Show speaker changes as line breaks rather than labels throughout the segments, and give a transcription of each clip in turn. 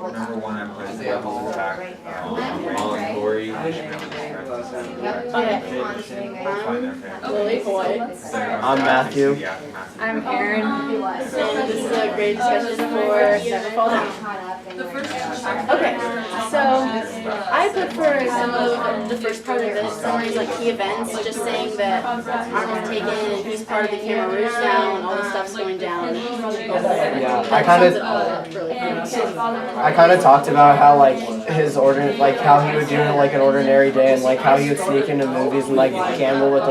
Number one, I put Devil Attack. Corey.
Lily Boyd.
I'm Matthew.
I'm Aaron. And this is a great discussion for Never Fall Down. Okay, so I put for some of the first part of this, some of these like key events, just saying that Arnold's taken and he's part of the Khmer Rouge now and all this stuff's going down.
Yeah,
I
kind of talked about how like his how he would do like an ordinary day and like how he would sneak into movies and like gamble with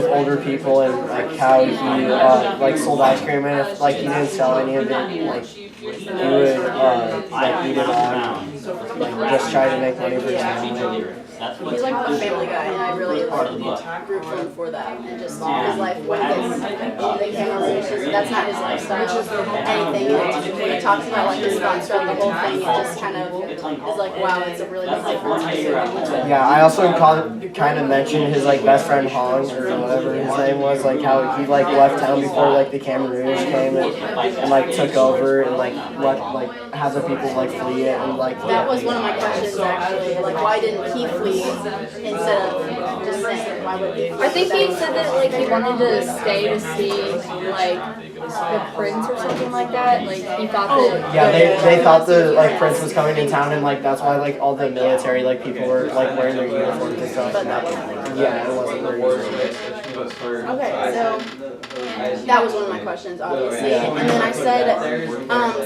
older people and like how he like sold ice cream and if like he didn't sell any of it like he would like eat it all and like just try to make money for his family.
He's like a family guy, and I really root for him for that. And just his life when they came over, that's not his lifestyle. Anything. And when he talks about like his thoughts throughout the whole thing, it just kind of is like, wow, it's a really big difference.
Yeah, I also kind of mentioned his like best friend Hong or whatever his name was, like how he like left town before like the Khmer Rouge came and like took over and like let like have the people like flee it and like.
That was one of my questions actually. Like, why didn't he flee instead of just saying why would he?
I think he said that like he wanted to stay to see like the prince or something like that. Like he thought that.
Yeah, they thought the like prince was coming to town and like that's why like all the military like people were like wearing their uniforms and stuff.
But that wasn't.
Yeah, it wasn't their uniforms.
Okay, so that was one of my questions, obviously. And then I said,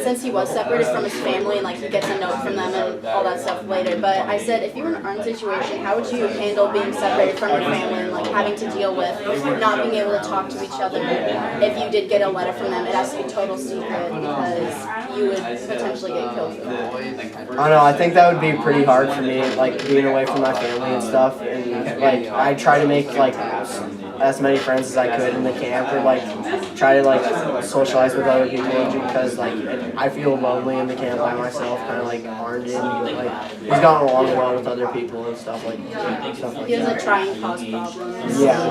since he was separated from his family and like he gets a note from them and all that stuff later, but I said, if you were in an armed situation, how would you handle being separated from your family and like having to deal with not being able to talk to each other? If you did get a letter from them, it has to be total secret because you would potentially get killed for that.
I don't know, I think that would be pretty hard for me, like being away from my family and stuff, and like I try to make like as many friends as I could in the camp or like try to like socialize with other people because like I feel lonely in the camp by myself, kind of like Arn did. Like he's gotten along well with other people and stuff like that.
He doesn't try and cause problems.
Yeah.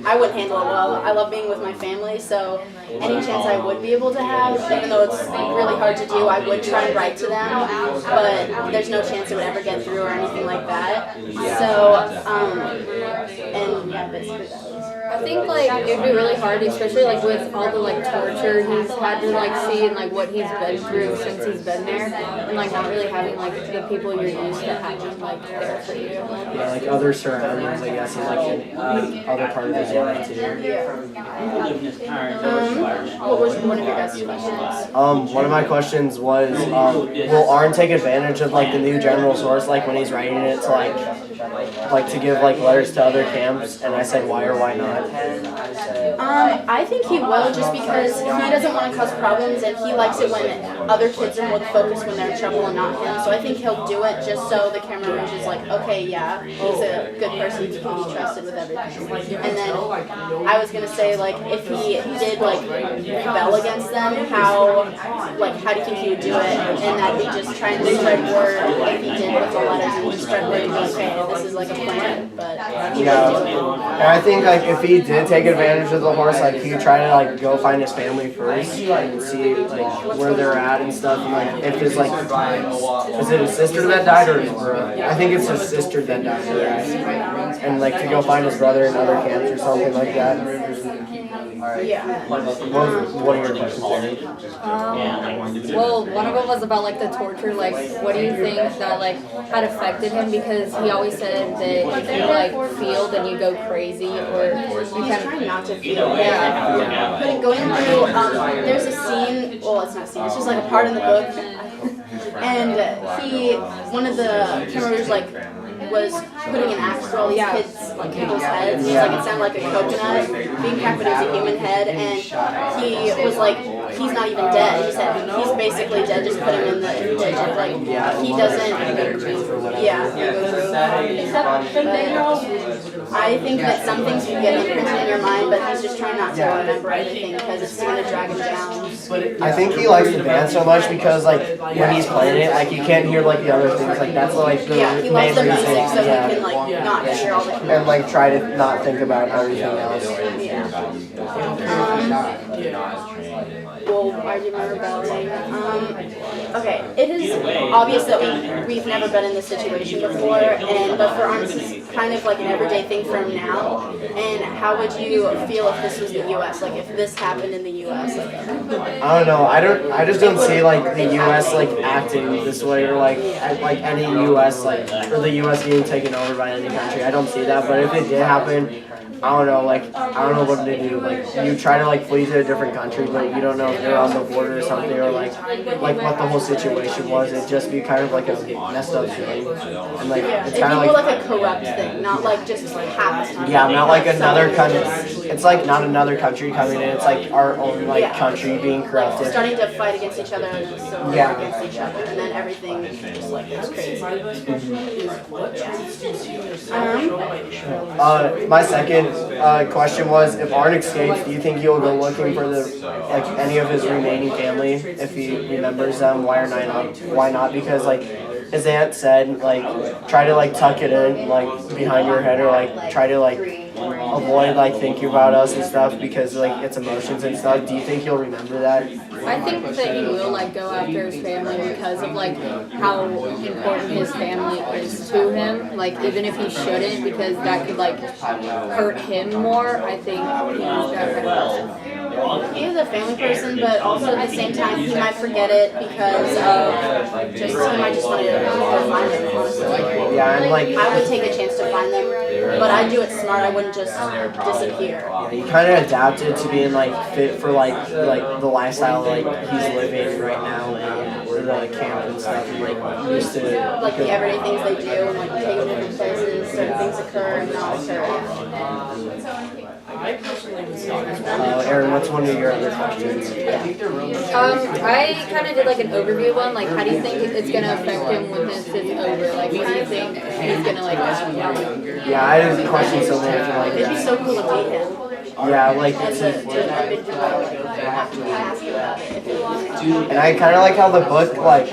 I would handle it well. I love being with my family, so any chance I would be able to have, even though it's really hard to do, I would try and write to them, but there's no chance it would ever get through or anything like that. So, and yeah, basically that was.
I think like it'd be really hard, especially like with all the like torture he's had to like see and like what he's been through since he's been there, and like not really having like the people you're used to having like there for you.
Yeah, like other surroundings, I guess, and like in other part of his life too.
What was one of your guys' questions?
One of my questions was, will Arn take advantage of like the new general source, like when he's writing it to like to give like letters to other camps? And I said why or why not?
I think he will just because he doesn't want to cause problems and he likes it when other kids are more focused when they're in trouble and not him. So I think he'll do it just so the Khmer Rouge is like, okay, yeah, he's a good person who can be trusted with everything. And then I was gonna say like if he did like rebel against them, how do you think he would do it? And that he just try and spread word like he did with the letters and just spread word and be like, okay, this is like a plan, but he would do it.
And I think like if he did take advantage of the horse, like he would try to like go find his family first and see like where they're at and stuff. And like if it's like, is it his sister that died or his brother? I think it's his sister that died. And like to go find his brother in other camps or something like that.
Yeah.
What are your questions, Aaron?
Well, one of them was about like the torture. Like, what do you think that like had affected him? Because he always said that if you like feel, then you go crazy, or you kind of
not to feel. Yeah. But going through, there's a scene. Well, it's not a scene. It's just like a part in the book, and one of the Khmer Rouge like was putting an axe through all these kids, like people's heads. Like it sounded like a coconut being cracked, but it was a human head, and he was like, he's not even dead. He said he's basically dead. Just put him in the ditch. Like he doesn't. Yeah. I think that some things you get imprinted in your mind, but he's just trying not to remember everything because it's going to drag him down.
I think he likes the band so much because like when he's playing it, like you can't hear like the other things. Like that's like the
he loves the music, so he can like not hear all the
and like try to not think about everything else.
Well, Oh, I remember rebelling. Okay, it is obvious that we've never been in this situation before, but for arms it's kind of like an everyday thing from now. And how would you feel if this was the U.S.? Like if this happened in the U.S. Like,
I don't know. I just don't see like the U.S. like acting this way or like any U.S. like or the U.S. getting taken over by any country. I don't see that. But if it did happen, I don't know. Like I don't know what to do. Like you try to like flee to a different country, but you don't know if they're on the border or something or like what the whole situation was. It'd just be kind of like a messed up thing. And like
yeah,
it's
it'd
kind
be
of
more
like
like a corrupt thing, not like just happened.
yeah, not like another country. It's like not another country coming in. It's like our own like country being
Like
corrupted.
starting to fight against each other and then civil
Yeah.
war against each other, and then everything just like goes crazy.
My second question was, if Arn escapes, do you think he'll go looking for the like any of his remaining family if he remembers them? Why or not? Why not? Because like his aunt said, like try to like tuck it in like behind your head or like try to like avoid like thinking about us and stuff because like it's emotions and stuff. Do you think he'll remember that?
I think that he will like go after his family because of like how important his family is to him. Like even if he shouldn't, because that could like hurt him more. I think he's that kind of person.
He is a family person, but also at the same time he might forget it because of just he might just want to go find them. Honestly,
Yeah, and like
I would take a chance to find them, but I'd do it smart. I wouldn't just disappear.
he kind of adapted to being like fit for like the lifestyle like he's living right now and the camp and stuff and like used to
Like the everyday things they do, and like take them different places, certain things occur and not occur.
Aaron, what's one of your other questions?
I kind of did like an overview one. Like, how do you think it's gonna affect him when this is over? Like, what do you think he's gonna like?
Yeah, I had a question so much like
It'd be
that.
so cool to meet him.
Yeah, like
And to individual have to ask about it if he wants.
and I kind of like how the book like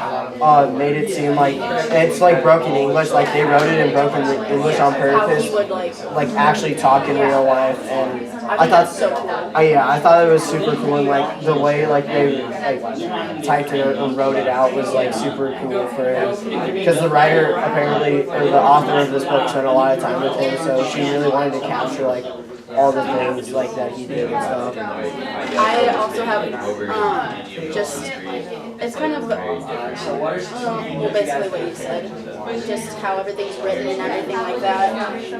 made it seem like it's like broken English, like they wrote it in broken English on
How
purpose,
he would like.
actually talk in real life, and
I
I
think
thought
that's so cool.
I thought it was super cool, and like the way like they like typed it and wrote it out was like super cool for him because the writer apparently or the author of this book spent a lot of time with him, so she really wanted to capture like all the things like that he did and stuff.
I also have just it's kind of well basically what you said, just how everything's written and everything like that.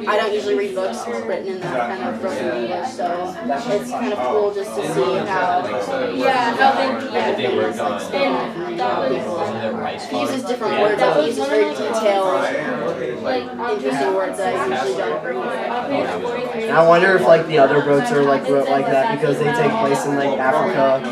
I don't usually read books written in that kind of broken English, so it's kind of cool just to see how everything is like spin off and how people he uses different words, like he uses very detailed, interesting words that I usually don't read.
And I wonder if like the other books are like wrote like that because they take place in like Africa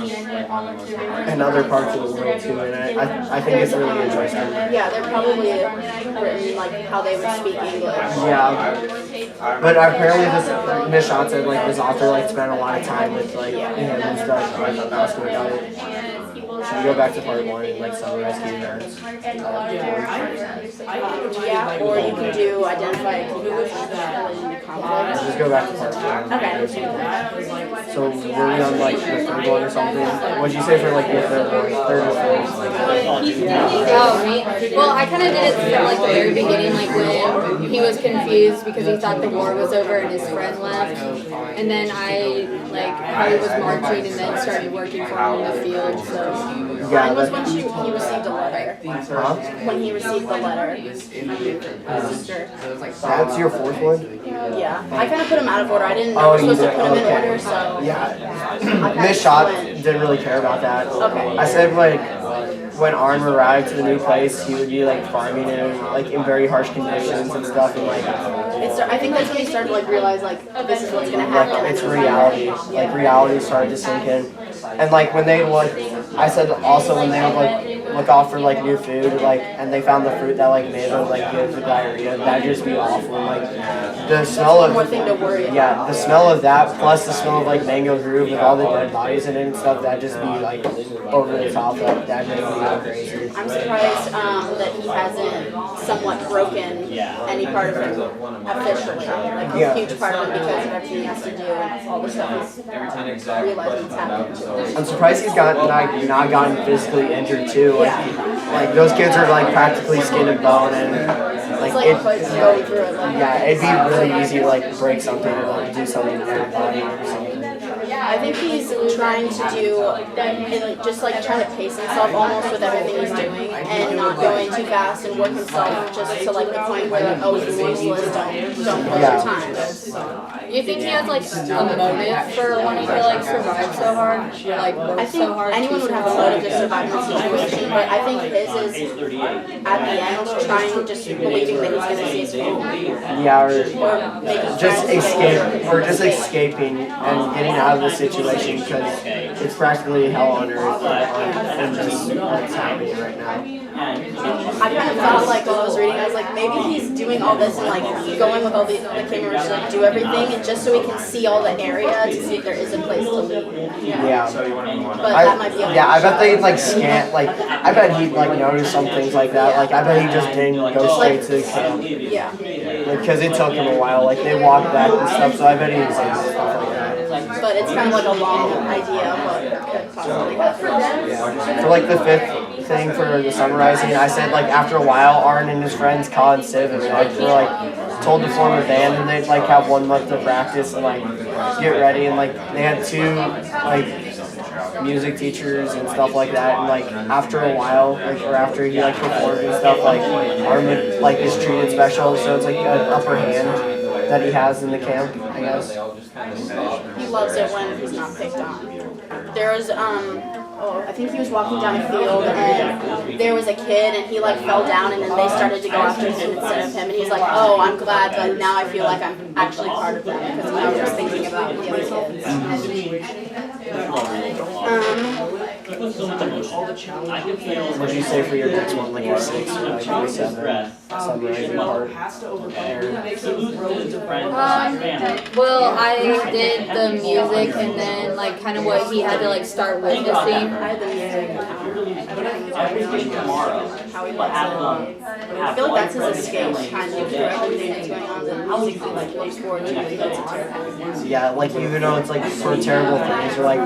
and other parts of the world too, and I think it's really interesting.
Yeah, they're probably written like how they would speak English.
Yeah, but apparently this Miss Shot said like this author like spent a lot of time with like him and stuff, like asking about it. Should we go back to part one and like summarize key events?
Yeah, or you can do identify key events in the conflict.
Just go back to part one.
Okay.
So were we on like the third one or something? What'd you say for like the third one? Third or fourth?
Oh, me? Well, I kind of did it from like the very beginning, like when he was confused because he thought the war was over and his friend left, and then I like how he was marching and then started working for him in the field. So
Yeah,
Mine was
but,
when he received a letter.
huh?
When he received the letter from his sister.
That's your fourth one?
Yeah, I kind of put him out of order. I didn't know
Oh,
we were
you
supposed to
did?
put him in
Okay.
order, so
Yeah.
I kind
Miss
of
Shot
went.
didn't really care about that.
Okay.
I said like when Arm arrived to the new place, he would be like farming in like in very harsh conditions and stuff, and like
I think that's when he started to like realize like this is what's gonna happen.
like it's reality. Like reality started to sink in, and like when they like I said also when they have like look off for like new food, like, and they found the fruit that like made them like good for diarrhea. That'd just be awful. And, like the smell
One more
of
thing to worry about.
yeah, the smell of that plus the smell of like Mango Groove with all the dead bodies in it and stuff. That'd just be like over the top. Like that'd make me go crazy.
I'm surprised that he hasn't somewhat broken any part of it officially. Like a huge part of it because of everything he has to do and all the stuff he's realizing it's happening to him.
I'm surprised he's not gotten physically injured too. Like those kids are like practically skin and bone and
It's
like
like going through it. Like,
yeah, it'd be really easy to like break something or like do something to their body or something.
I think he's trying to do, just like trying to pace himself almost with everything he's doing and not going too fast and work himself just to like the point where, oh, he's useless, don't waste your time.
You think he has like a motive for wanting to like survive so hard, or like work
I think
so hard?
anyone would have a motive to survive in the situation, but I think his is at the end trying, just believing that he's going to see his family.
Yeah,
Or making
just
friends.
escaping and getting out of the situation because it's practically hell on earth and just what's happening right now.
I kind of felt like while I was reading, I was like, maybe he's doing all this and like going with all the cameras to like do everything, and just so he can see all the area to see if there is a place to leave.
Yeah.
But that might be a
Yeah, I bet they'd like scan, like, I bet he'd like notice some things like that. Like, I bet he just didn't go straight to the camp.
Yeah.
Because it took him a while. Like, they walked back and stuff, so I bet he was like stuff like that.
But it's kind of like a long idea of what could possibly happen.
For like the fifth thing for the summarizing, I said like after a while, Arn and his friends, Colin, Civ, and like were like told to form a band, and they'd like have 1 month to practice and like get ready, and like they had 2 like music teachers and stuff like that, and like after a while, like or after he like performed and stuff, like Arn would like is treated special, so it's like an upper hand that he has in the camp, I guess.
He loves it when he's not picked on. There was I think he was walking down a field and there was a kid and he like fell down and then they started to go after him instead of him, and he's like, oh, I'm glad, but now I feel like I'm actually part of them because I was just thinking about the other kids.
What'd you say for your next one, like your 6 or like your 7? Summarizing part.
Well, I did the music and then like kind of what he had to like start witnessing.
I had the music how he loves it. I feel like that's his escape kind of for everything that's going on. The music he like loves for it, that's a terrible.
Yeah, like even though it's like for terrible things or like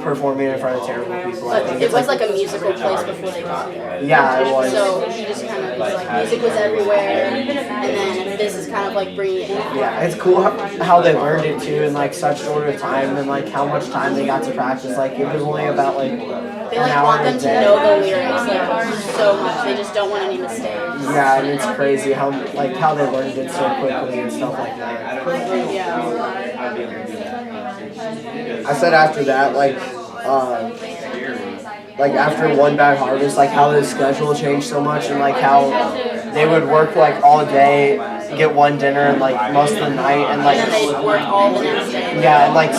performing in front of terrible people. I
But
think
it
it's
was
like
like a musical place before they got there.
yeah, it was.
So he just kind of was like, music was everywhere, and then this is kind of like bringing it in.
Yeah, it's cool how they learned it too in like such short of time and like how much time they got to practice. Like it was only about like
They
an
like
hour
want
a
them to
day.
know the lyrics like so much. They just don't want any mistakes.
Yeah, and it's crazy how like how they learned it so quickly and stuff like that.
Yeah.
I said after that, like after One Bad Harvest, like how the schedule changed so much and like how they would work like all day, get one dinner and like most of the night and like
And then they'd work all the next day.
yeah, and like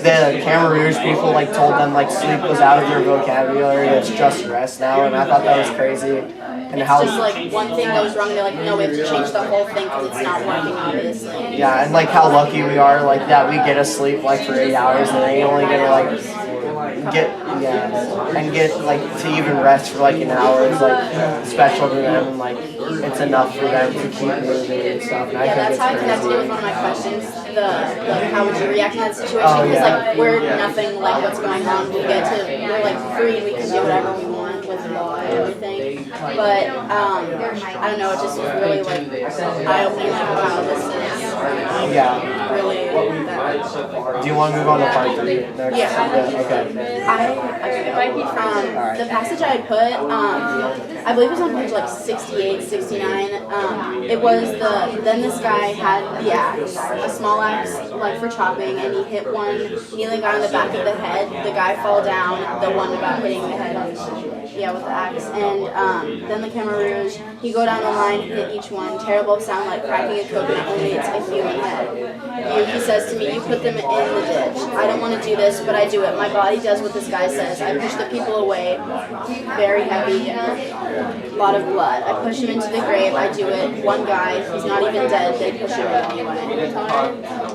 the Khmer Rouge people like told them like sleep was out of their vocabulary, it's just rest now, and I thought that was crazy. And
It's
how
just like one thing goes wrong, they're like, no, we have to change the whole thing because it's not working, obviously.
yeah, and like how lucky we are like that we get to sleep like for 8 hours and they only get to like get like to even rest for like an hour is like special to them, and like it's enough for them to keep moving and stuff. And I
Yeah,
think
that's
it's
how I connected it
crazy.
with one of my questions. Like how would you react in that situation?
Oh,
Because
yeah.
like we're nothing like what's going on. We're like free and we can do whatever we want with law and everything. But I don't know, it just was really like eye-opening like wow, this is
Yeah.
really that.
Do you want to move on to part 3 next?
Yeah.
Okay.
The passage I had put, I believe it was on page like 68, 69. It was then this guy had the axe, a small axe, like for chopping, and he hit one kneeling guy on the back of the head. The guy fell down. The one about hitting the head Yeah, with the axe. And then the Khmer Rouge, he go down the line, hit each one. Terrible sound like cracking a coconut, only it's a human head. He says to me, you put them in the ditch. I don't want to do this, but I do it. My body does what this guy says. I push the people away. Very heavy, a lot of blood. I push him into the grave. I do it. One guy, he's not even dead. They push him anyway.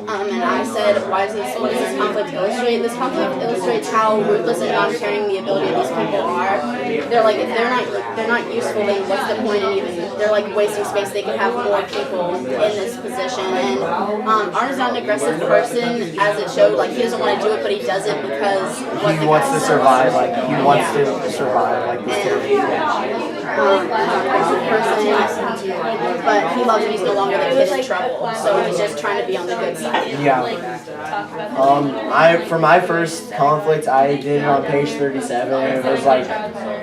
And I said, what does this conflict illustrate? This conflict illustrates how ruthless and non-caring the ability of these people are. They're like, if they're not useful, then what's the point in even? They're like wasting space. They could have more people in this position. And Arn's not an aggressive person, as it showed. Like he doesn't want to do it, but he does it because
he wants to survive. Like he wants to survive. Like this
but he loves him. He's no longer the kid in trouble, so he's just trying to be on the good side.
Yeah. For my first conflict, I did it on page 37. And it was like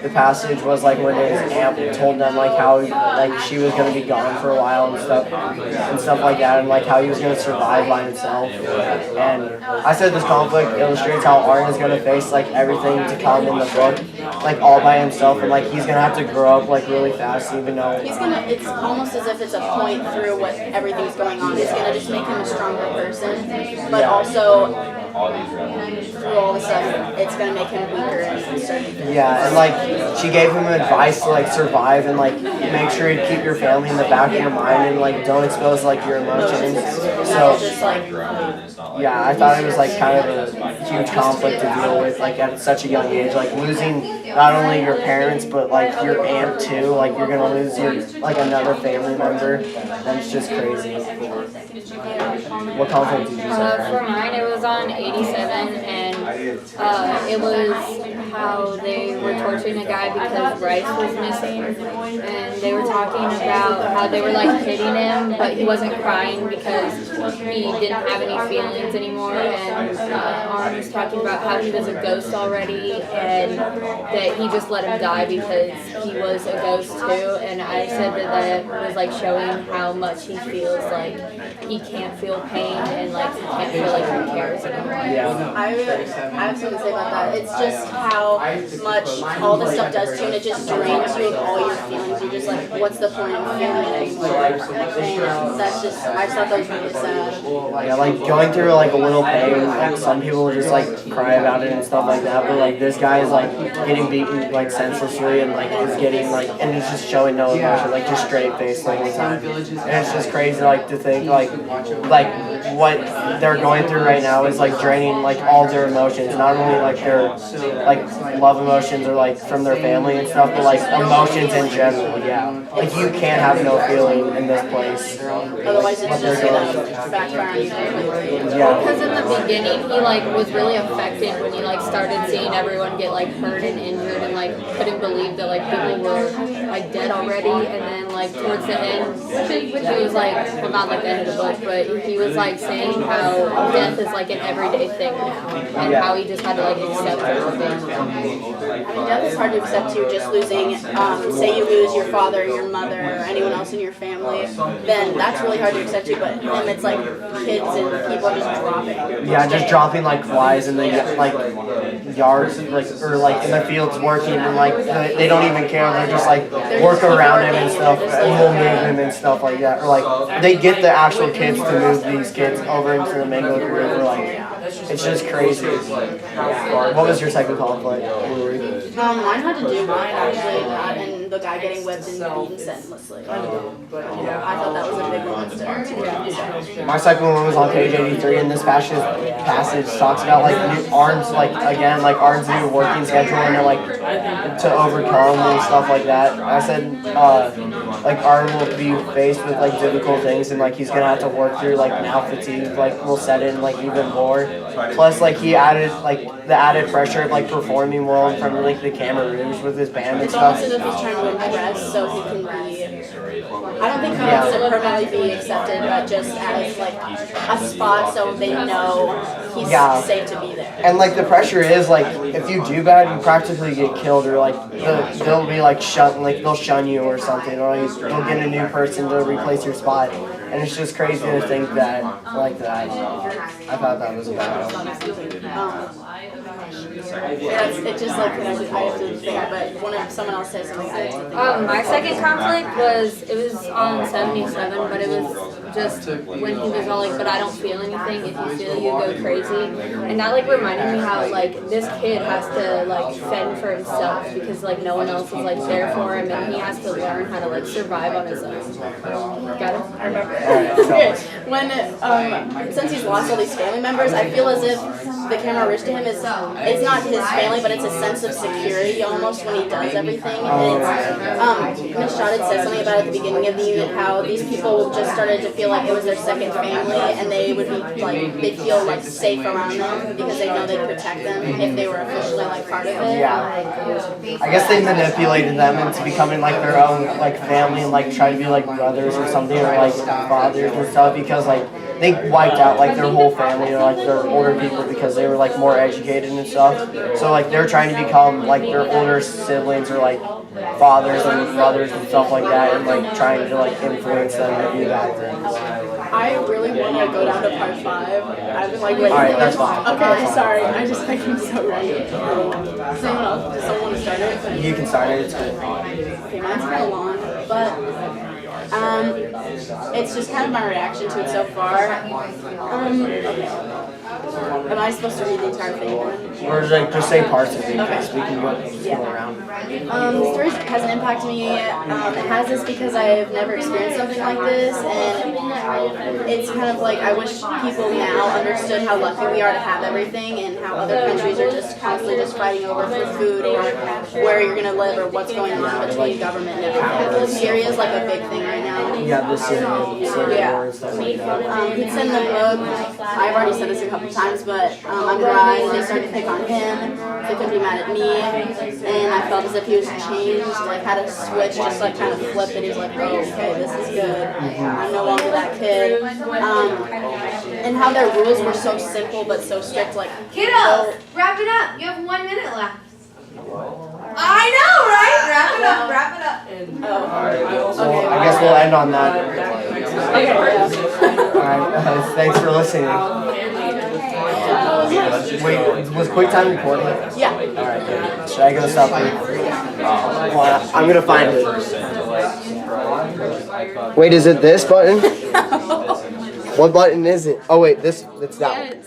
the passage was like when his aunt told them like how like she was gonna be gone for a while and stuff like that, and like how he was gonna survive by himself. And I said this conflict illustrates how Arn is gonna face like everything to come in the book, like all by himself, and like he's gonna have to grow up like really fast, even though
it's almost as if it's a point through what everything's going on. It's gonna just make him a stronger person, but also through all the stuff, it's gonna make him weaker and certain.
Yeah, and like she gave him advice to like survive and like make sure you keep your family in the back of your mind and like don't expose like your emotions. So yeah, I thought it was like kind of a huge conflict to deal with like at such a young age, like losing not only your parents but like your aunt too. Like you're gonna lose your like another family member. That's just crazy. What conflict did you say?
For mine, it was on 87, and it was how they were torturing a guy because Bryce was missing, and they were talking about how they were like hitting him, but he wasn't crying because he didn't have any feelings anymore, and Arn was talking about how he was a ghost already, and that he just let him die because he was a ghost too, and I said that was like showing how much he feels like he can't feel pain and like he can't feel like he cares anymore.
Yeah.
I have something to say about that. It's just how much all this stuff does to you, and it just drains you of all your feelings. You're just like, what's the point of feeling anymore? And that's just, I just thought that was really sad.
Yeah, like going through like a little pain, like some people just like cry about it and stuff like that, but like this guy is like getting beaten like senselessly and like is getting like, and he's just showing no emotion, like just straight face the whole time. And it's just crazy like to think like what they're going through right now is like draining like all their emotions, not only like their like love emotions or like from their family and stuff, but like emotions in general. Yeah, like you can't have no feeling in this place.
Otherwise it's just gonna backfire on you.
Yeah.
Because in the beginning he like was really affected when he like started seeing everyone get like hurt and injured and like couldn't believe that like people were like dead already, and then like towards the end he was like, well not like the end of the book, but he was like saying how death is like an everyday thing now, and how he just had to like accept everything.
Death is hard to accept too, just losing, say you lose your father, your mother, or anyone else in your family, then that's really hard to accept too, but then it's like kids and people just dropping.
Yeah, just dropping like flies in the like yards, like or like in the fields working, and like they don't even care. They're just like work around him and stuff, and we'll move him and stuff like that. Or like they get the actual kids to move these kids over into the Mango River. Like it's just crazy. What was your second conflict?
Mine had to do with actually that and the guy getting whipped and beaten senselessly. I thought that was a big one too.
My second one was on page 83, and this passage talks about like Arn's like again like Arn's new working schedule and like to overcome and stuff like that. I said like Arn will be faced with like difficult things, and like he's gonna have to work through like now fatigue like will set in like even more. Plus like he added like the added pressure of like performing well in front of like the Khmer Rouge with his band and
It's
stuff.
almost as if he's trying to impress so he can be, I don't think he wants to permanently be accepted, but just as like a spot so they know he's safe to be there.
And like the pressure is like if you do bad, you practically get killed, or like they'll be like they'll shun you or something, or like, they'll get a new person to replace your spot. And it's just crazy to think that like that. I thought that was bad.
It just like I have to think, but when someone else says something, I have to think.
My second conflict was on 77, but it was just when he was all like, but I don't feel anything. If you feel, you go crazy. And that like reminded me how like this kid has to like fend for himself because like no one else is like there for him, and he has to learn how to like survive on his own. Got it?
I remember. When since he's lost all these family members, I feel as if the Khmer Rouge to him is it's not his family, but it's a sense of security almost when he does everything. And Miss Shot had said something about at the beginning of the unit how these people just started to feel like it was their second family, and they would be like they feel like safe around them because they know they'd protect them if they were officially like part of it.
Yeah. I guess they manipulated them into becoming like their own like family and like try to be like brothers or something or like fathers and stuff because like they wiped out like their whole family or like their older people because they were like more educated and stuff. So like they're trying to become like their older siblings or like fathers and brothers and stuff like that and like trying to like influence them to do bad things.
I really want to go down to part 5. I've been like waiting.
Alright, that's fine.
Okay, sorry. I just like I'm so ready. Does someone else? Does someone want to start it?
You can start it. It's good.
Okay, mine's kind of long, but it's just kind of my reaction to it so far. Am I supposed to read the entire thing then?
Or like just say parts of it because we can go around.
The story hasn't impacted me. It has this because I've never experienced something like this, and it's kind of like I wish people now understood how lucky we are to have everything, and how other countries are just constantly just fighting over for food or where you're gonna live or what's going on between government and everything. Syria is like a big thing right now.
Yeah, the Syria war and stuff like that.
He'd send the book. I've already said this a couple times, but I'm glad they started to pick on him. They couldn't be mad at me, and I felt as if he was changed, like had a switch, just like kind of flipped, and he was like, oh, okay, this is good. I'm no longer that kid. And how their rules were so simple but so strict, like
Kiddos, wrap it up. You have 1 minute left. I know, right? Wrap it up. Wrap it up.
So I guess we'll end on that. Alright, thanks for listening. Wait, was QuickTime recording?
Yeah.
Alright, good. Should I go stop it? Well, I'm gonna find it. Wait, is it this button? What button is it? Oh wait, it's that one.